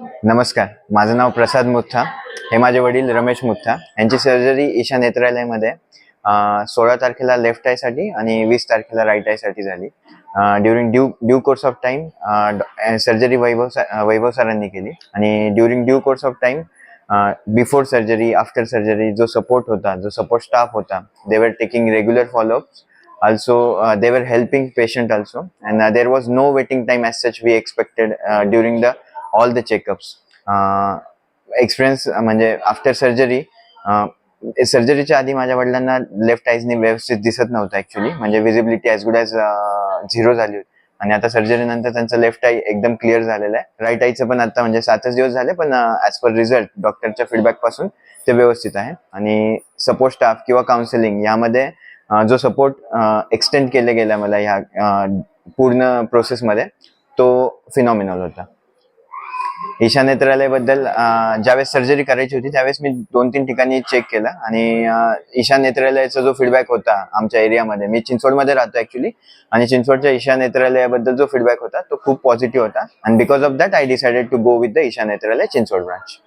नमस्कार, माझं नाव प्रसाद मुथा. हे माझे वडील रमेश मुथा. यांची सर्जरी ईशा नेत्रालयमध्ये 16 तारखेला लेफ्ट आयसाठी आणि 20 तारखेला राईट आयसाठी झाली. During due course of time surgery Vaibhav सरांनी केली आणि during due course of time before surgery, after surgery जो सपोर्ट स्टाफ होता, they were taking regular followups. Also, they were helping patient also, and there was no waiting time as such we expected during all the checkups. Experience म्हणजे after surgery, सर्जरीच्या आधी माझ्या वडिलांना left आईजने व्यवस्थित दिसत नव्हतं actually, म्हणजे visibility as good as zero झाली होती. आणि आता सर्जरी नंतर त्यांचं लेफ्ट आय एकदम क्लिअर झालेलं आहे. राईट आईचं पण आता म्हणजे 7च दिवस झाले, पण ॲज पर रिझल्ट डॉक्टरच्या फीडबॅक पासून ते व्यवस्थित आहे. आणि सपोर्ट स्टाफ किंवा काउन्सिलिंग यामध्ये जो सपोर्ट एक्सटेंड केले गेला मला ह्या पूर्ण प्रोसेसमध्ये, तो फिनॉमिनल होता. ईशा नेत्रालयबद्दल ज्यावेळेस सर्जरी करायची होती त्यावेळेस मी 2-3 ठिकाणी चेक केलं आणि ईशा नेत्रालयाचा जो फीडबॅक होता आमच्या एरियामध्ये, मी चिंचवडमध्ये राहतो ऍक्च्युली, आणि चिंचवडच्या ईशा नेत्रालयाबद्दल जो फीडबॅक होता तो खूप पॉझिटिव्ह होता. आणि because of that I decided to go with the Isha Netralaya Chinchwad branch.